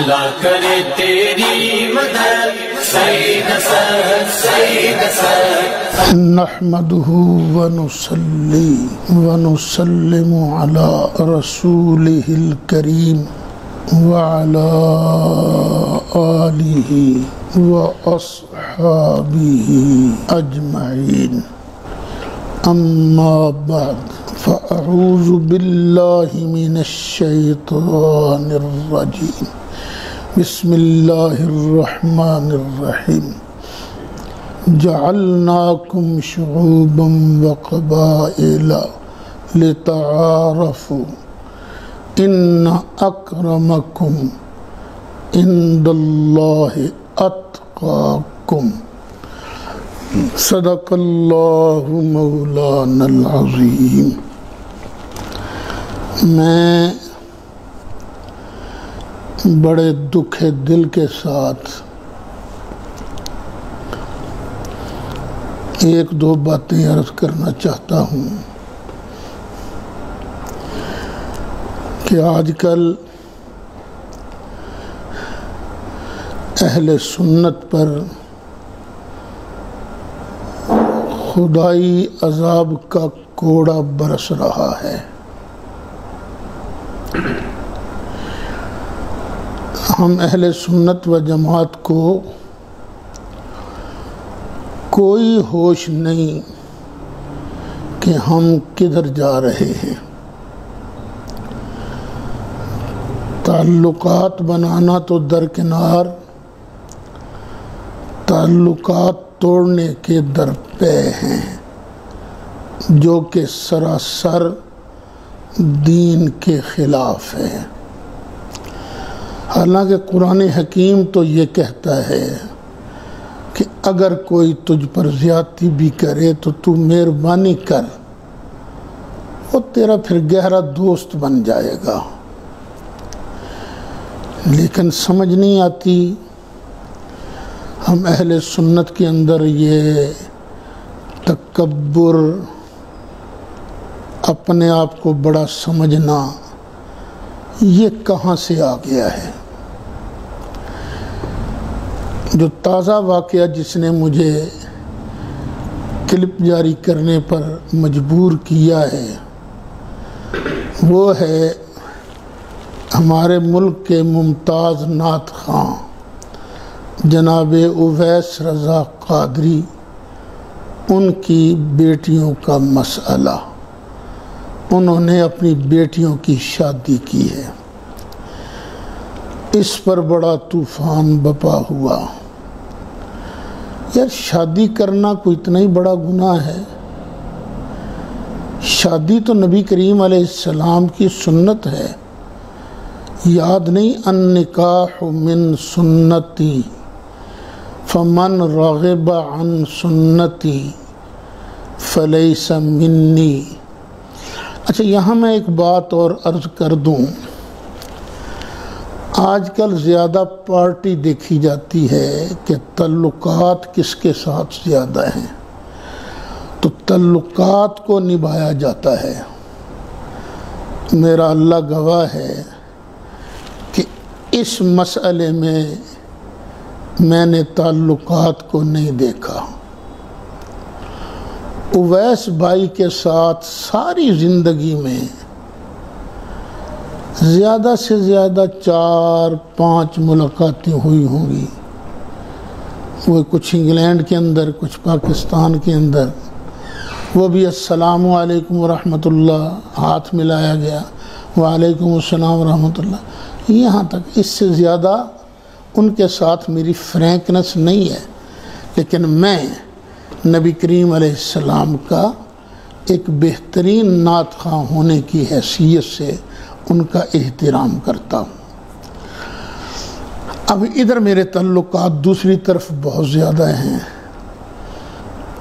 اللہ کرے تیری مدد سید سر نحمده ونصلي ونسلم على رسوله الكريم وعلى آله وأصحابه أجمعين أما بعد فأعوذ بالله من الشيطان الرجيم بسم الله الرحمن الرحيم جعلناكم شعوبا وقبائل لتعارفوا إن أكرمكم عند الله أتقاكم صدق اللہ مولانا العظیم۔ میں بڑے دکھ دل کے ساتھ ایک دو باتیں عرض کرنا چاہتا ہوں کہ آج کل اہل سنت پر خدائی عذاب کا کوڑا برس رہا ہے۔ ہم اہل سنت و جماعت کو کوئی ہوش نہیں کہ ہم کدھر جا رہے ہیں۔ تعلقات بنانا تو درکنار، تعلقات توڑنے کے درپے ہیں جو کہ سراسر دین کے خلاف ہے۔ حالانکہ قرآن حکیم تو یہ کہتا ہے کہ اگر کوئی تجھ پر زیادتی بھی کرے تو تو مہربانی کر، وہ تیرا پھر گہرا دوست بن جائے گا۔ لیکن سمجھ نہیں آتی ہم اہل سنت کے اندر یہ تکبر، اپنے آپ کو بڑا سمجھنا، یہ کہاں سے آ گیا ہے۔ جو تازہ واقعہ جس نے مجھے کلپ جاری کرنے پر مجبور کیا ہے وہ ہے ہمارے ملک کے ممتاز نعت خواں جناب اویس رضا قادری، ان کی بیٹیوں کا مسئلہ۔ انہوں نے اپنی بیٹیوں کی شادی کی ہے، اس پر بڑا طوفان بپا ہوا۔ یار شادی کرنا کوئی اتنا ہی بڑا گناہ ہے؟ شادی تو نبی کریم علیہ السلام کی سنت ہے۔ یاد نہیں النکاح من سنتی فمن رغب عن سنتی فلیس منی۔ اچھا یہاں میں ایک بات اور عرض کر دوں، آج کل زیادہ پارٹی دیکھی جاتی ہے کہ تعلقات کس کے ساتھ زیادہ ہیں، تو تعلقات کو نبھایا جاتا ہے۔ میرا اللہ گواہ ہے کہ اس مسئلے میں نے تعلقات کو نہیں دیکھا۔ اویس بھائی کے ساتھ ساری زندگی میں زیادہ سے زیادہ 4-5 ملاقاتیں ہوئی ہوں گی، وہ کچھ انگلینڈ کے اندر، کچھ پاکستان کے اندر، وہ بھی السلام علیکم ورحمۃ اللہ، ہاتھ ملایا گیا، وعلیکم السلام ورحمۃ اللہ، یہاں تک۔ اس سے زیادہ ان کے ساتھ میری فرینکنس نہیں ہے، لیکن میں نبی کریم علیہ السلام کا ایک بہترین نعت خواں ہونے کی حیثیت سے ان کا احترام کرتا ہوں۔ اب ادھر میرے تعلقات دوسری طرف بہت زیادہ ہیں۔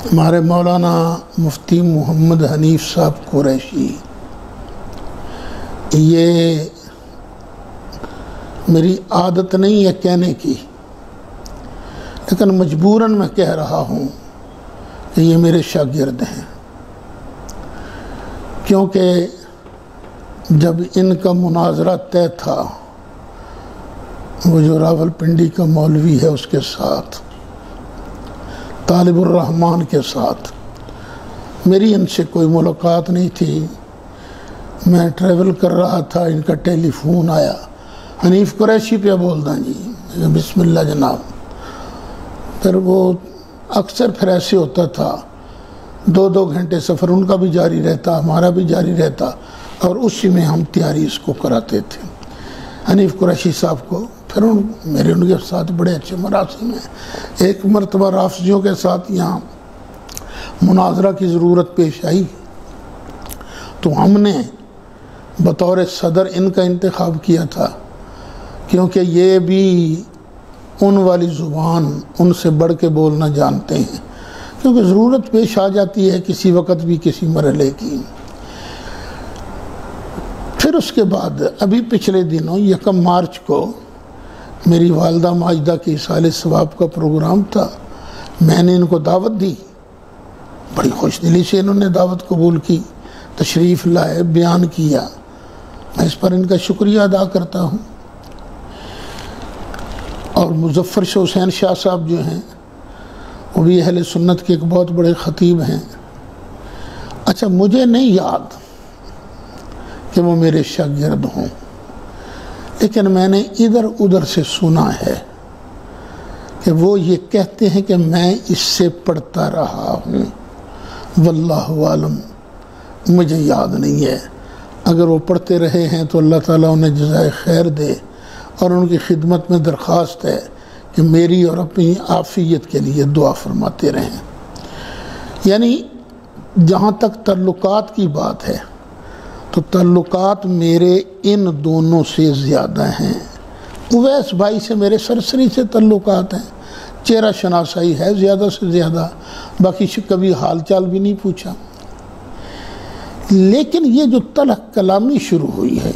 ہمارے مولانا مفتی محمد حنیف صاحب قریشی، یہ میری عادت نہیں ہے کہنے کی، لیکن مجبوراً میں کہہ رہا ہوں کہ یہ میرے شاگرد ہیں، کیونکہ جب ان کا مناظرہ طے تھا وہ جو راولپنڈی کا مولوی ہے اس کے ساتھ، طالب الرحمان کے ساتھ میری ان سے کوئی ملاقات نہیں تھی۔ میں ٹریول کر رہا تھا، ان کا ٹیلی فون آیا، حنیف قریشی پہ بولدا جی، بسم اللہ جناب۔ پھر وہ اکثر پھر ایسے ہوتا تھا 2 گھنٹے سفر ان کا بھی جاری رہتا، ہمارا بھی جاری رہتا، اور اسی میں ہم تیاری اس کو کراتے تھے حنیف قریشی صاحب کو۔ پھر میرے ان کے ساتھ بڑے اچھے مراسم ہیں۔ ایک مرتبہ رافضیوں کے ساتھ یہاں مناظرہ کی ضرورت پیش آئی تو ہم نے بطور صدر ان کا انتخاب کیا تھا، کیونکہ یہ بھی ان والی زبان ان سے بڑھ کے بولنا جانتے ہیں، کیونکہ ضرورت پیش آ جاتی ہے کسی وقت بھی کسی مرحلے کی۔ پھر اس کے بعد ابھی پچھلے دنوں 1 مارچ کو میری والدہ ماجدہ کی ایصال ثواب کا پروگرام تھا، میں نے ان کو دعوت دی، بڑی خوش دلی سے انہوں نے دعوت قبول کی، تشریف لائے، بیان کیا، میں اس پر ان کا شکریہ ادا کرتا ہوں۔ اور مظفر شاہ حسین شاہ صاحب جو ہیں وہ بھی اہل سنت کے ایک بہت بڑے خطیب ہیں۔ اچھا مجھے نہیں یاد کہ وہ میرے شاگرد ہوں، لیکن میں نے ادھر ادھر سے سنا ہے کہ وہ یہ کہتے ہیں کہ میں اس سے پڑھتا رہا ہوں، واللہ عالم، مجھے یاد نہیں ہے۔ اگر وہ پڑھتے رہے ہیں تو اللہ تعالیٰ انہیں جزائے خیر دے، اور ان کی خدمت میں درخواست ہے کہ میری اور اپنی عافیت کے لیے دعا فرماتے رہیں۔ یعنی جہاں تک تعلقات کی بات ہے تو تعلقات میرے ان دونوں سے زیادہ ہیں۔ اویس بھائی سے میرے سرسری سے تعلقات ہیں، چہرہ شناسائی ہے زیادہ سے زیادہ، باقی کبھی حال چال بھی نہیں پوچھا۔ لیکن یہ جو تلخ کلامی شروع ہوئی ہے،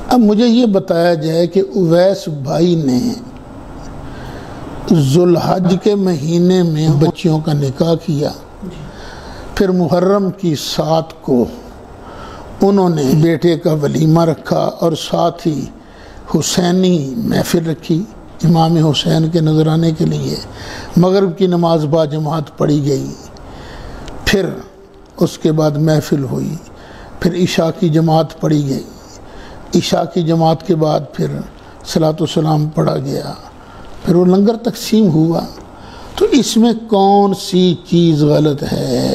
اب مجھے یہ بتایا جائے کہ اویس بھائی نے ذوالحج کے مہینے میں بچیوں کا نکاح کیا، پھر محرم کی 7 کو انہوں نے بیٹے کا ولیمہ رکھا اور ساتھ ہی حسینی محفل رکھی امام حسین کے نذرانے کے لیے، مغرب کی نماز با جماعت پڑھی گئی، پھر اس کے بعد محفل ہوئی، پھر عشاء کی جماعت پڑھی گئی، عشاء کی جماعت کے بعد پھر صلاۃ و سلام پڑھا گیا، پھر وہ لنگر تقسیم ہوا۔ تو اس میں کون سی چیز غلط ہے؟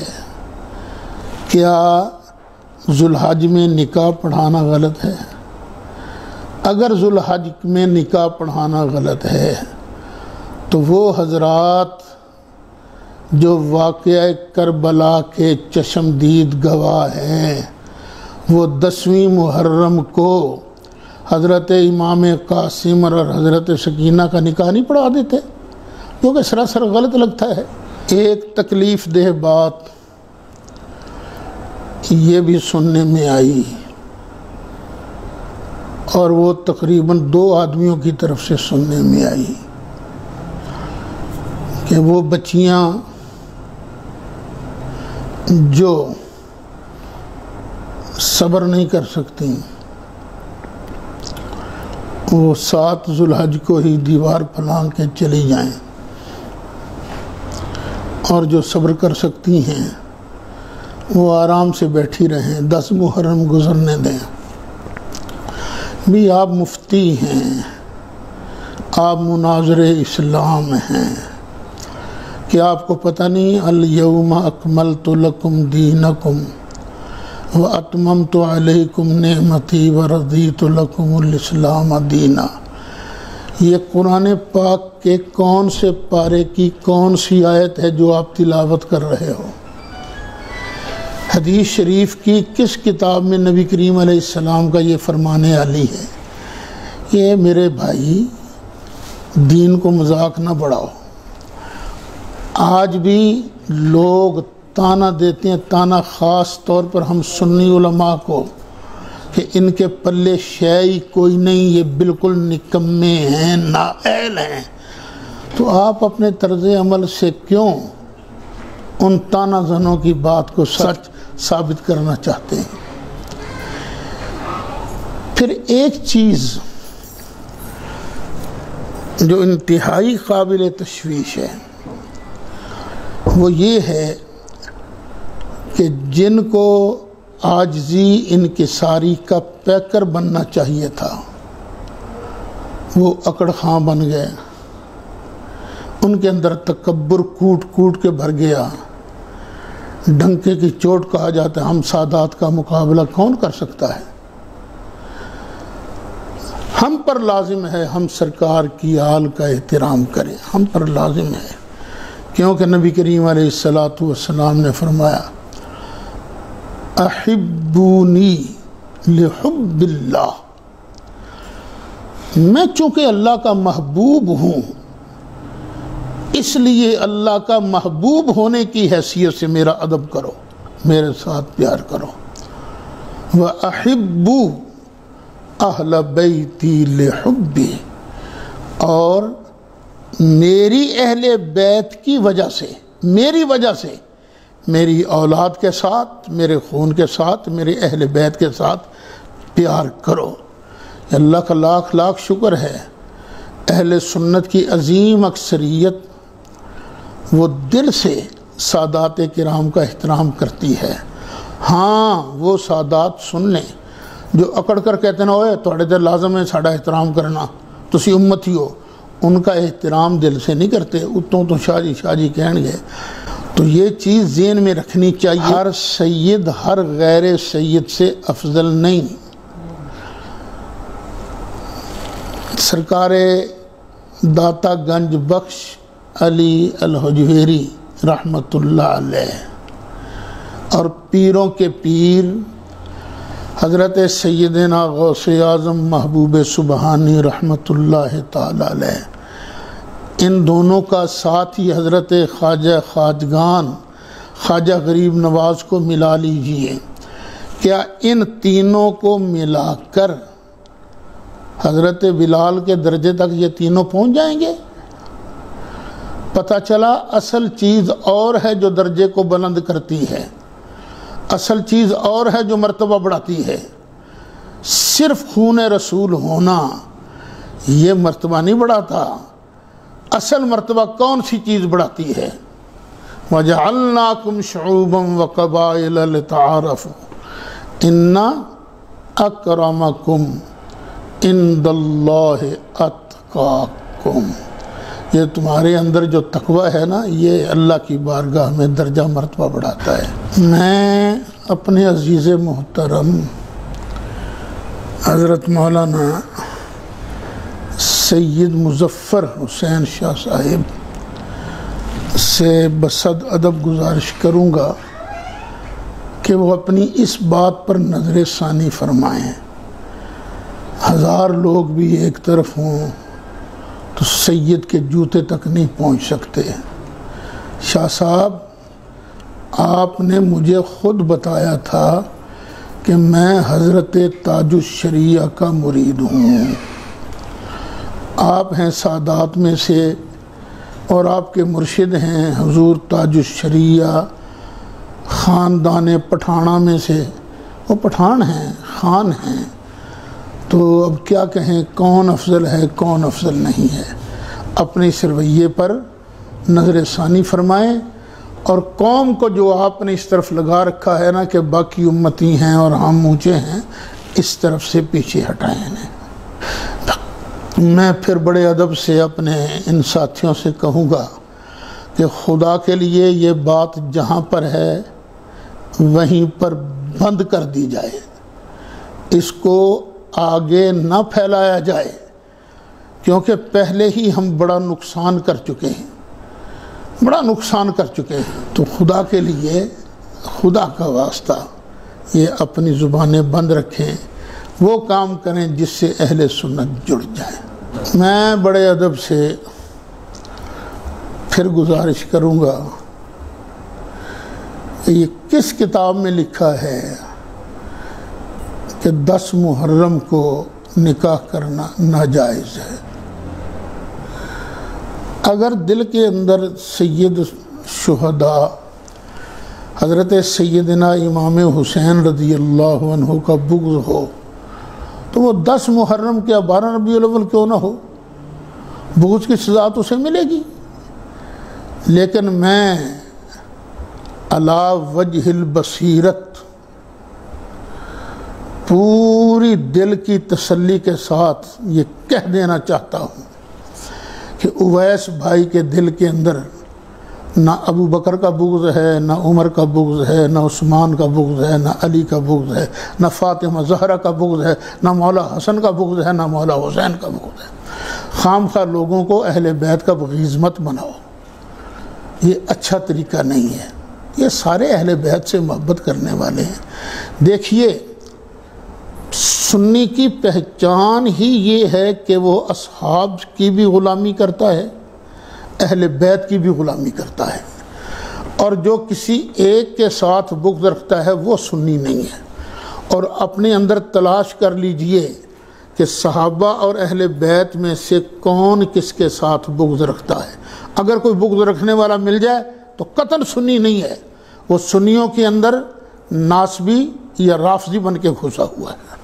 کیا ذوالحج میں نکاح پڑھانا غلط ہے؟ اگر ذوالحج میں نکاح پڑھانا غلط ہے تو وہ حضرات جو واقعہ کربلا کے چشمدید گواہ ہیں، وہ 10ویں محرم کو حضرت امام قاسم اور حضرت سکینہ کا نکاح نہیں پڑھا دیتے، کیونکہ سراسر غلط لگتا ہے۔ ایک تکلیف دہ بات یہ بھی سننے میں آئی، اور وہ تقریباً 2 آدمیوں کی طرف سے سننے میں آئی کہ وہ بچیاں جو صبر نہیں کر سکتی وہ 7 ذوالحج کو ہی دیوار پھلانگ کے چلی جائیں، اور جو صبر کر سکتی ہیں وہ آرام سے بیٹھی رہیں، 10 محرم گزرنے دیں۔ بھی آپ مفتی ہیں، آپ مناظر اسلام ہیں، کہ آپ کو پتہ نہیں الیوم اکملت لکم دینکم واتممت علیکم نعمتی ورضیت لکم الاسلام دینا؟ یہ قرآن پاک کے کون سے پارے کی کون سی آیت ہے جو آپ تلاوت کر رہے ہو؟ حدیث شریف کی کس کتاب میں نبی کریم علیہ السلام کا یہ فرمان علی ہے؟ یہ میرے بھائی دین کو مذاق نہ بڑھاؤ۔ آج بھی لوگ تانا دیتے ہیں، تانا خاص طور پر ہم سنی علماء کو، کہ ان کے پلے شے کوئی نہیں، یہ بالکل نکمے ہیں، نااہل ہیں۔ تو آپ اپنے طرز عمل سے کیوں ان تانا زنوں کی بات کو سچ ثابت کرنا چاہتے ہیں؟ پھر ایک چیز جو انتہائی قابل تشویش ہے وہ یہ ہے کہ جن کو عاجزی انکساری کا پیکر بننا چاہیے تھا وہ اکڑ خاں بن گئے، ان کے اندر تکبر کوٹ کوٹ کے بھر گیا، ڈنکے کی چوٹ کہا جاتا ہے۔ ہم سادات کا مقابلہ کون کر سکتا ہے؟ ہم پر لازم ہے ہم سرکار کی آل کا احترام کریں، ہم پر لازم ہے، کیونکہ نبی کریم علیہ السلام نے فرمایا احبونی لحب اللہ، میں چونکہ اللہ کا محبوب ہوں اس لیے اللہ کا محبوب ہونے کی حیثیت سے میرا ادب کرو، میرے ساتھ پیار کرو۔ وَأَحِبُّ أَهْلَ بَيْتِي لِحُبِّي، اور میری اہل بیت کی وجہ سے، میری وجہ سے میری اولاد کے ساتھ، میرے خون کے ساتھ، میرے اہل بیت کے ساتھ پیار کرو۔ اللہ کا لاکھ لاکھ شکر ہے اہل سنت کی عظیم اکثریت وہ دل سے سادات کرام کا احترام کرتی ہے۔ ہاں وہ سادات سن لیں جو اکڑ کر کہتے ہیں اوے تھوڑے دل لازم ہے ساڑا احترام کرنا، تسی امتی ہو، ان کا احترام دل سے نہیں کرتے، اتوں تو شاہ جی کہن گے۔ تو یہ چیز ذہن میں رکھنی چاہیے، ہر سید ہر غیر سید سے افضل نہیں۔ سرکار داتا گنج بخش علی الحجویری رحمۃ اللہ علیہ اور پیروں کے پیر حضرت سیدنا غوث اعظم محبوب سبحانی رحمۃ اللہ تعالی علیہ، ان دونوں کا ساتھ ہی حضرت خواجہ خواجگان خواجہ غریب نواز کو ملا لیجئے۔ کیا ان تینوں کو ملا کر حضرت بلال کے درجے تک یہ تینوں پہنچ جائیں گے؟ پتہ چلا اصل چیز اور ہے جو درجے کو بلند کرتی ہے، اصل چیز اور ہے جو مرتبہ بڑھاتی ہے۔ صرف خون رسول ہونا یہ مرتبہ نہیں بڑھاتا، اصل مرتبہ کون سی چیز بڑھاتی ہے؟ وَجَعَلْنَاكُمْ شُعُوبًا وَقَبَائِلَ لِتَعَارَفُوا إِنَّ أَكْرَمَكُمْ عِندَ اللَّهِ أَتْقَاكُمْ، یہ تمہارے اندر جو تقوی ہے نا یہ اللہ کی بارگاہ میں درجہ مرتبہ بڑھاتا ہے۔ میں اپنے عزیز محترم حضرت مولانا سید مظفر حسین شاہ صاحب سے بصد ادب گزارش کروں گا کہ وہ اپنی اس بات پر نظر ثانی فرمائیں، ہزار لوگ بھی ایک طرف ہوں تو سید کے جوتے تک نہیں پہنچ سکتے۔ شاہ صاحب آپ نے مجھے خود بتایا تھا کہ میں حضرت تاج الشریعہ کا مرید ہوں، آپ ہیں سادات میں سے اور آپ کے مرشد ہیں حضور تاج الشریعہ خاندان پٹھانہ میں سے، وہ پٹھان ہیں، خان ہیں، تو اب کیا کہیں کون افضل ہے کون افضل نہیں ہے۔ اپنے اس رویے پر نظر ثانی فرمائیں اور قوم کو جو آپ نے اس طرف لگا رکھا ہے نا کہ باقی امتی ہیں اور ہم اونچے ہیں، اس طرف سے پیچھے ہٹائیں انہیں۔ میں پھر بڑے ادب سے اپنے ان ساتھیوں سے کہوں گا کہ خدا کے لیے یہ بات جہاں پر ہے وہیں پر بند کر دی جائے، اس کو آگے نہ پھیلایا جائے، کیونکہ پہلے ہی ہم بڑا نقصان کر چکے ہیں، بڑا نقصان کر چکے ہیں۔ تو خدا کے لیے، خدا کا واسطہ، یہ اپنی زبانیں بند رکھیں، وہ کام کریں جس سے اہل سنت جڑ جائیں۔ میں بڑے ادب سے پھر گزارش کروں گا، یہ کس کتاب میں لکھا ہے کہ 10 محرم کو نکاح کرنا ناجائز ہے؟ اگر دل کے اندر سید شہداء حضرت سیدنا امام حسین رضی اللہ عنہ کا بغض ہو تو وہ 10 محرم کیا 12 ربیع الاول کیوں نہ ہو، بغض کی سزا تو اسے ملے گی، لیکن میں علی وجہ البصیرت پوری دل کی تسلی کے ساتھ یہ کہہ دینا چاہتا ہوں کہ اویس بھائی کے دل کے اندر نہ ابو بکر کا بغض ہے، نہ عمر کا بغض ہے، نہ عثمان کا بغض ہے، نہ علی کا بغض ہے، نہ فاطمہ زہرا کا بغض ہے، نہ مولا حسن کا بغض ہے، نہ مولا حسین کا بغض ہے۔ خام خواہ لوگوں کو اہل بیت کا بغیض مت بناؤ، یہ اچھا طریقہ نہیں ہے۔ یہ سارے اہل بیت سے محبت کرنے والے ہیں۔ دیکھیے، سنی کی پہچان ہی یہ ہے کہ وہ اصحاب کی بھی غلامی کرتا ہے، اہل بیت کی بھی غلامی کرتا ہے، اور جو کسی ایک کے ساتھ بغض رکھتا ہے وہ سنی نہیں ہے۔ اور اپنے اندر تلاش کر لیجئے کہ صحابہ اور اہل بیت میں سے کون کس کے ساتھ بغض رکھتا ہے۔ اگر کوئی بغض رکھنے والا مل جائے تو قطعاً سنی نہیں ہے، وہ سنیوں کے اندر ناسبی یا رافضی بن کے گھسا ہوا ہے۔